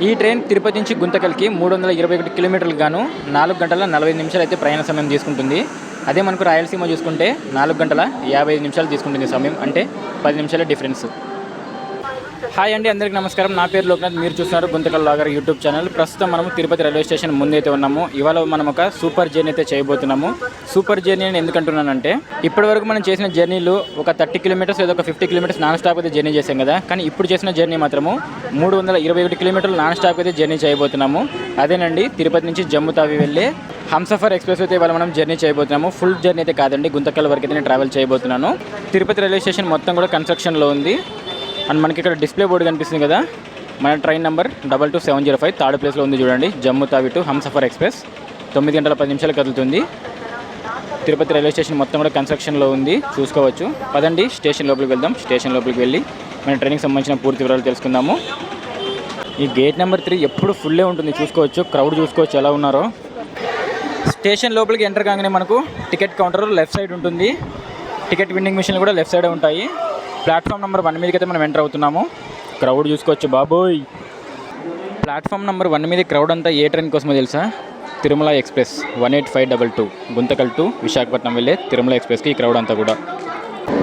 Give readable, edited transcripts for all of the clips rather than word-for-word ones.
ఈ ట్రైన్ తిరుపతి నుంచి గుంతకల్కి 321 కిలోమీటర్లు గాను 4 గంటల 45 నిమిషాలు అయితే ప్రయాణ సమయం తీసుకుంటుంది. అదే మనకు రాయలసీమ చూసుకుంటే 4 గంటల 55 నిమిషాలు తీసుకుంటుంది సమయం, అంటే 10 నిమిషాల డిఫరెన్స్. హాయ్ అండి, అందరికీ నమస్కారం. నా పేరు లోక్నాథ్. మీరు చూస్తున్నారు గుంతకల్ లాగర్ యూట్యూబ్ ఛానల్. ప్రస్తుతం మనము తిరుపతి రైల్వే స్టేషన్ ముందైతే ఉన్నాము. ఇవాళ మనం ఒక సూపర్ జర్నీ అయితే చేయబోతున్నాము. సూపర్ జర్నీ అని ఎందుకంటున్నానంటే, ఇప్పటివరకు మనం చేసిన జర్నీలు ఒక 30 కిలోమీటర్స్ లేదా ఒక 50 కిలోమీటర్స్ నాన్ స్టాప్ అయితే జర్నీ చేసాం కదా. కానీ ఇప్పుడు చేసిన జర్నీ మాత్రము 321 కిలోమీటర్లు నాన్ స్టాప్ అయితే జర్నీ చేయబోతున్నాము. అదేనండి, తిరుపతి నుంచి జమ్ము తావి వెళ్ళే హంసఫర్ ఎక్స్ప్రెస్ అయితే ఇవాళ మనం జర్నీ చేయబోతున్నాము. ఫుల్ జర్నీ అయితే కాదండి, గుంతకల్ వరకు అయితే నేను ట్రావెల్ చేయబోతున్నాను. తిరుపతి రైల్వే స్టేషన్ మొత్తం కూడా కన్స్ట్రక్షన్లో ఉంది. అండ్ మనకి ఇక్కడ డిస్ప్లే బోర్డు కనిపిస్తుంది కదా, మన ట్రైన్ నెంబర్ 22705 థర్డ్ ప్లేస్లో ఉంది చూడండి. జమ్ము తావి టు హంసఫర్ ఎక్స్ప్రెస్ 9 గంటల 10 నిమిషాలు కదులుతుంది. తిరుపతి రైల్వే స్టేషన్ మొత్తం కూడా కన్స్ట్రక్షన్లో ఉంది, చూసుకోవచ్చు. పదండి స్టేషన్ లోపలికి వెళ్దాం. స్టేషన్ లోపలికి వెళ్ళి మన ట్రైన్కి సంబంధించిన పూర్తి వివరాలు తెలుసుకుందాము. ఈ గేట్ నెంబర్ 3 ఎప్పుడు ఫుల్లే ఉంటుంది, చూసుకోవచ్చు. క్రౌడ్ చూసుకోవచ్చు ఎలా ఉన్నారో. స్టేషన్ లోపలికి ఎంటర్ కాగానే మనకు టికెట్ కౌంటర్ లెఫ్ట్ సైడ్ ఉంటుంది. టికెట్ విండింగ్ మిషన్లు కూడా లెఫ్ట్ సైడే ఉంటాయి. ప్లాట్ఫామ్ నెంబర్ 1 మీదకి అయితే మనం ఎంటర్ అవుతున్నాము. క్రౌడ్ చూసుకోవచ్చు బాబోయ్. ప్లాట్ఫామ్ నెంబర్ 1 మీద క్రౌడ్ అంతా ఏ ట్రైన్ కోసమో తెలుసా? తిరుమల ఎక్స్ప్రెస్ 18522 గుంతకల్ టు విశాఖపట్నం వెళ్ళే తిరుమల ఎక్స్ప్రెస్కి ఈ క్రౌడ్ అంతా కూడా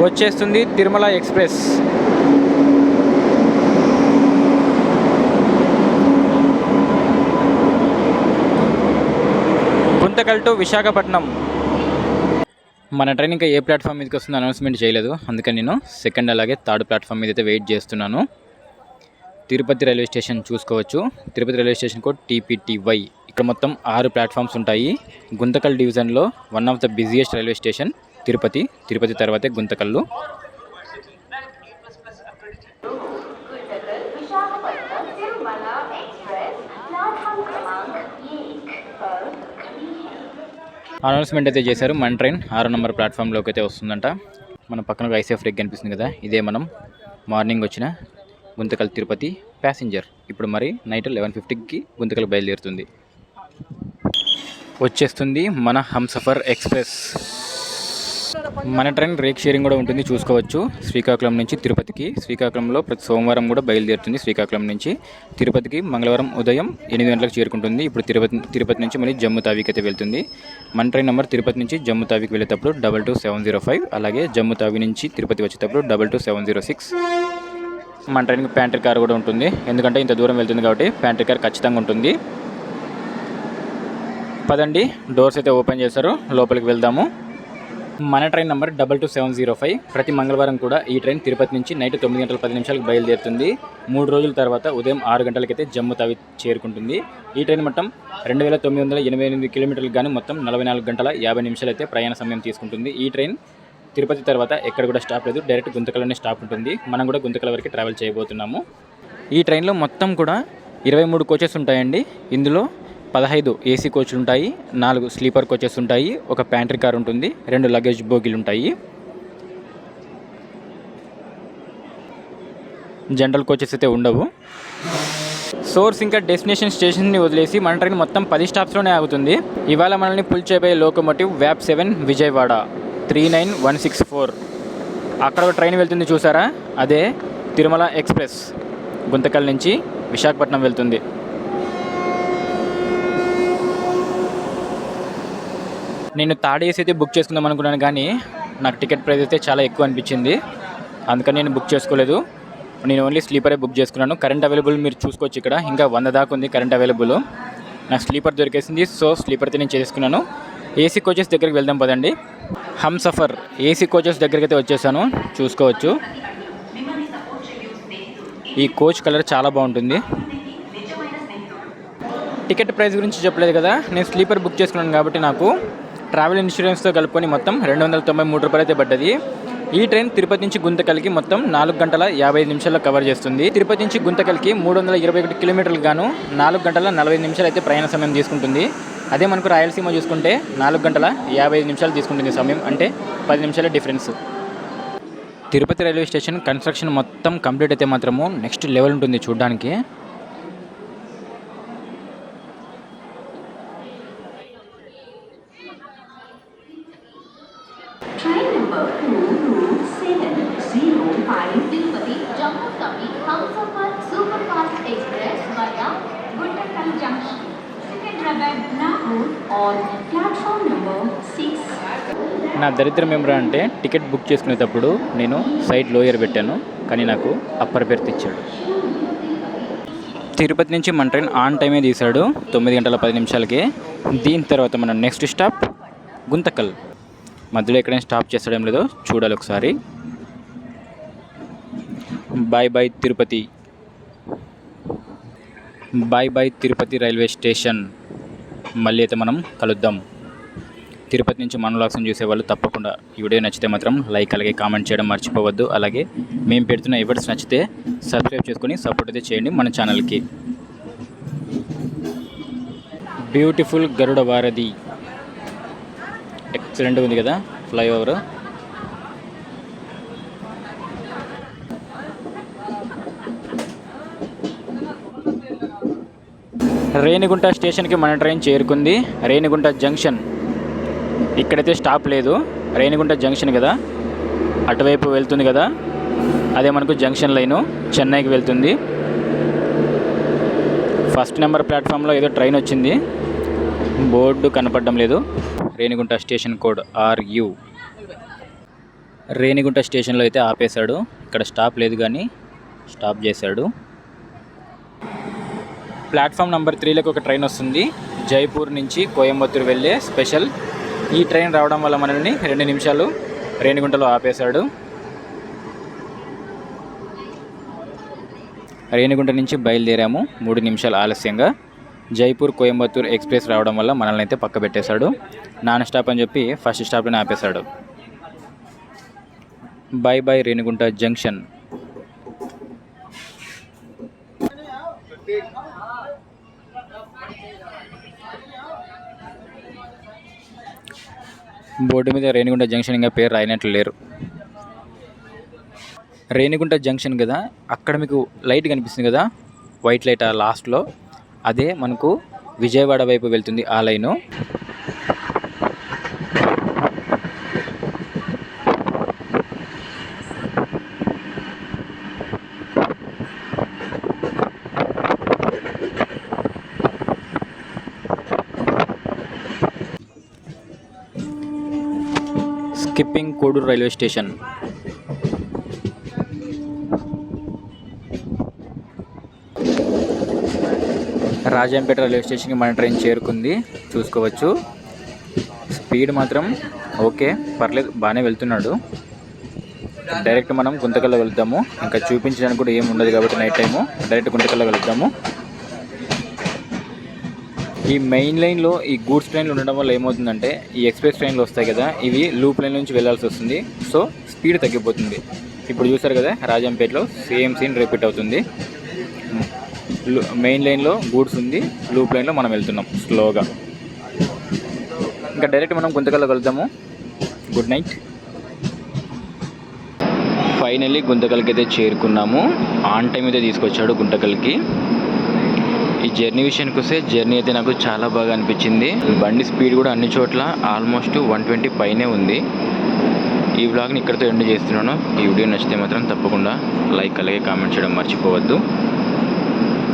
వచ్చేస్తుంది. Tirumala express Guntakal to Visakhapatnam. మన ట్రైన్ ఇంకా ఏ ప్లాట్ఫామ్ మీదకి వస్తుందో అనౌన్స్మెంట్ చేయలేదు, అందుకని నేను సెకండ్ అలాగే థర్డ్ ప్లాట్ఫామ్ మీద అయితే వెయిట్ చేస్తున్నాను. తిరుపతి రైల్వే స్టేషన్ చూసుకోవచ్చు. Tirupati railway station code TPTY. ఇక్కడ మొత్తం 6 ప్లాట్ఫామ్స్ ఉంటాయి. గుంతకల్ డివిజన్లో one of the busiest railway station Tirupati. Tirupati తర్వాతే గుంతకల్లు. అనౌన్స్మెంట్ అయితే చేశారు. మన ట్రైన్ 6 నెంబర్ ప్లాట్ఫామ్లోకి అయితే వస్తుందంట. మన పక్కన ఐసీఎఫ్ రేక్ కనిపిస్తుంది కదా, ఇదే మనం మార్నింగ్ వచ్చిన గుంతకల్ తిరుపతి ప్యాసింజర్. ఇప్పుడు మరి నైట్ 11:50కి గుంతకల్ బయలుదేరుతుంది. వచ్చేస్తుంది మన హంసఫర్ ఎక్స్ప్రెస్. మన ట్రైన్ రేక్ షేరింగ్ కూడా ఉంటుంది, చూసుకోవచ్చు. శ్రీకాకుళం నుంచి తిరుపతికి. శ్రీకాకుళంలో ప్రతి సోమవారం కూడా బయలుదేరుతుంది. శ్రీకాకుళం నుంచి తిరుపతికి మంగళవారం ఉదయం 8 గంటలకు చేరుకుంటుంది. ఇప్పుడు తిరుపతి నుంచి మళ్ళీ జమ్ము తావికి అయితే వెళ్తుంది. మన ట్రైన్ నెంబర్ తిరుపతి నుంచి జమ్ము తావికి వెళ్ళేటప్పుడు 22705, అలాగే జమ్ము తావి నుంచి తిరుపతి వచ్చేటప్పుడు 22706. మన ట్రైన్కి ప్యాంట్రీ కార్ కూడా ఉంటుంది, ఎందుకంటే ఇంత దూరం వెళ్తుంది కాబట్టి ప్యాంట్రీ కార్ ఖచ్చితంగా ఉంటుంది. పదండి, డోర్స్ అయితే ఓపెన్ చేశారు, లోపలికి వెళ్దాము. మన ట్రైన్ నెంబర్ 22705. ప్రతి మంగళవారం కూడా ఈ ట్రైన్ తిరుపతి నుంచి నైట్ 9 గంటల 10 నిమిషాలకు బయలుదేరుతుంది. 3 రోజుల తర్వాత ఉదయం 6 గంటలకైతే జమ్ము తావి చేరుకుంటుంది. ఈ ట్రైన్ మొత్తం 2988 కిలోమీటర్లకు గాను మొత్తం 44 గంటల 50 నిమిషాలు అయితే ప్రయాణ సమయం తీసుకుంటుంది. ఈ ట్రైన్ తిరుపతి తర్వాత ఎక్కడ కూడా స్టాప్ లేదు, డైరెక్ట్ గుంతకల్లోనే స్టాప్ ఉంటుంది. మనం కూడా గుంతకల్ వరకు ట్రావెల్ చేయబోతున్నాము. ఈ ట్రైన్లో మొత్తం కూడా 23 కోచెస్ ఉంటాయండి. ఇందులో 15 ఏసీ కోచ్లు ఉంటాయి, 4 స్లీపర్ కోచెస్ ఉంటాయి, ఒక ప్యాంట్రీ కార్ ఉంటుంది, 2 లగేజ్ బోగీలు ఉంటాయి. జనరల్ కోచెస్ అయితే ఉండవు. సోర్స్ ఇంకా డెస్టినేషన్ స్టేషన్ని వదిలేసి మన ట్రైన్ మొత్తం 10 స్టాప్స్లోనే ఆగుతుంది. ఇవాళ మనల్ని పుల్ చేయబోయే లోకోమోటివ్ వ్యాప్ 7 విజయవాడ 39164. అక్కడ ఒక ట్రైన్ వెళ్తుంది చూసారా, అదే తిరుమల ఎక్స్ప్రెస్. గుంతకల్ నుంచి విశాఖపట్నం వెళ్తుంది. నేను థర్డ్ ఏసీ అయితే బుక్ చేసుకుందాం అనుకున్నాను, కానీ నాకు టికెట్ ప్రైస్ అయితే చాలా ఎక్కువ అనిపించింది, అందుకని నేను బుక్ చేసుకోలేదు. నేను ఓన్లీ స్లీపరే బుక్ చేసుకున్నాను. కరెంట్ అవైలబుల్ మీరు చూసుకోవచ్చు, ఇక్కడ ఇంకా 100 దాకా ఉంది కరెంట్ అవైలబుల్. నాకు స్లీపర్ దొరికేసింది, సో స్లీపర్ అయితే నేను చేసుకున్నాను. ఏసీ కోచెస్ దగ్గరికి వెళ్దాం పదండి. హంసఫర్ ఏసీ కోచెస్ దగ్గరికి అయితే వచ్చేసాను, చూసుకోవచ్చు. ఈ కోచ్ కలర్ చాలా బాగుంటుంది. టికెట్ ప్రైస్ గురించి చెప్పలేదు కదా, నేను స్లీపర్ బుక్ చేసుకున్నాను కాబట్టి నాకు ట్రావెల్ ఇన్సూరెన్స్తో కలుపుకొని మొత్తం 293 రూపాయలు అయితే పడ్డది. ఈ ట్రైన్ తిరుపతి నుంచి గుంతకల్కి మొత్తం 4 గంటల 55 నిమిషాల్లో కవర్ చేస్తుంది. తిరుపతి నుంచి గుంతకల్కి 321 కిలోమీటర్లు గాను 4 గంటల 45 నిమిషాలు అయితే ప్రయాణ సమయం తీసుకుంటుంది. అదే మనకు రాయలసీమ చూసుకుంటే 4 గంటల 55 నిమిషాలు తీసుకుంటుంది సమయం, అంటే 10 నిమిషాల difference. Tirupati railway station construction మొత్తం కంప్లీట్ అయితే మాత్రము నెక్స్ట్ లెవెల్ ఉంటుంది చూడడానికి. Train number 2705 Tirupati Jammu Tawi Humsafar Superfast Express via on platform number 6. నా దరిద్రం ఏమిరా అంటే టికెట్ బుక్ చేసుకునేటప్పుడు నేను సైడ్ లోయర్ పెట్టాను, కానీ నాకు అప్పర్ బెర్త్ ఇచ్చాడు. తిరుపతి నుంచి మన ట్రైన్ ఆన్ టైమే తీశాడు, 9:10 దీని తర్వాత మన నెక్స్ట్ స్టాప్ గుంతకల్. మధ్యలో ఎక్కడైనా స్టాప్ చేస్తాడేం లేదో చూడాలి ఒకసారి. Bye bye Tirupati, bye bye Tirupati railway station. మళ్ళీ అయితే మనం కలుద్దాం. తిరుపతి నుంచి మన వ్లాగ్స్ని చూసేవాళ్ళు తప్పకుండా ఈ వీడియో నచ్చితే మాత్రం లైక్ అలాగే కామెంట్ చేయడం మర్చిపోవద్దు. అలాగే మేము పెడుతున్న ఎవర్ట్స్ నచ్చితే సబ్స్క్రైబ్ చేసుకొని సపోర్ట్ అయితే చేయండి మన ఛానల్కి. బ్యూటిఫుల్ గరుడ వారధి ఎక్సలెంట్గా ఉంది కదా ఫ్లైఓవర్. రేణిగుంట స్టేషన్కి మన ట్రైన్ చేరుకుంది. రేణిగుంట జంక్షన్, ఇక్కడైతే స్టాప్ లేదు. రేణిగుంట జంక్షన్ కదా, అటువైపు వెళ్తుంది కదా, అదే మనకు జంక్షన్ లైను చెన్నైకి వెళ్తుంది. ఫస్ట్ నెంబర్ ప్లాట్ఫామ్లో ఏదో ట్రైన్ వచ్చింది, బోర్డు కనపడడం లేదు. Renigunta station code RU. Renigunta స్టేషన్లో అయితే ఆపేశాడు. ఇక్కడ స్టాప్ లేదు కానీ స్టాప్ చేశాడు. ప్లాట్ఫామ్ నెంబర్ 3లోకి ఒక ట్రైన్ వస్తుంది, జైపూర్ నుంచి కోయంబత్తూరు వెళ్ళే స్పెషల్. ఈ ట్రైన్ రావడం వల్ల మనల్ని 2 నిమిషాలు రేణిగుంటలో ఆపేశాడు. రేణిగుంట నుంచి బయలుదేరాము 3 నిమిషాలు ఆలస్యంగా. జైపూర్ కోయంబత్తూర్ ఎక్స్ప్రెస్ రావడం వల్ల మనల్ని అయితే పక్క పెట్టేశాడు. నాన్ స్టాప్ అని చెప్పి ఫస్ట్ స్టాప్లోనే ఆపేశాడు. Bye bye Renigunta junction. Board మీద రేణిగుంట జంక్షన్ ఇంకా పేరు రాయినట్లు లేరు. రేణిగుంట జంక్షన్ కదా, అక్కడ మీకు లైట్ కనిపిస్తుంది కదా, వైట్ లైట్ ఆ లాస్ట్లో, అదే మనకు విజయవాడ వైపు వెళ్తుంది ఆ line. Skipping Koduru railway station. Rajampet railway స్టేషన్కి మన ట్రైన్ చేరుకుంది, చూసుకోవచ్చు. స్పీడ్ మాత్రం ఓకే, పర్లేదు, బాగానే వెళ్తున్నాడు. డైరెక్ట్ మనం గుంతకల్లో వెళ్తాము, ఇంకా చూపించడానికి కూడా ఏమి ఉండదు కాబట్టి నైట్ టైము డైరెక్ట్ గుంతకల్లో వెళ్తాము. ఈ మెయిన్ లైన్లో ఈ గూడ్స్ ట్రైన్లు ఉండడం వల్ల ఏమవుతుందంటే, ఈ ఎక్స్ప్రెస్ ట్రైన్లు వస్తాయి కదా, ఇవి లూప్ లైన్ నుంచి వెళ్ళాల్సి వస్తుంది, సో స్పీడ్ తగ్గిపోతుంది. ఇప్పుడు చూసారు కదా రాజంపేటలో సేమ్ సీన్ రిపీట్ అవుతుంది. మెయిన్ లైన్లో గూడ్స్ ఉంది, లూప్ లైన్లో మనం వెళ్తున్నాం స్లోగా. ఇంకా డైరెక్ట్ మనం గుంతకల్లో వెళ్తాము. Good night. ఫైనల్లీ గుంతకల్కి అయితే చేరుకున్నాము. ఆన్ టైం అయితే తీసుకొచ్చాడు గుంతకల్కి. ఈ జర్నీ విషయానికి వస్తే జర్నీ అయితే నాకు చాలా బాగా అనిపించింది. బండి స్పీడ్ కూడా అన్ని చోట్ల ఆల్మోస్ట్ 120 పైనే ఉంది. ఈ వ్లాగ్ని ఇక్కడితో ఎండ్ చేస్తున్నాను. ఈ వీడియో నచ్చితే మాత్రం తప్పకుండా లైక్ అలాగే కామెంట్ చేయడం మర్చిపోవద్దు.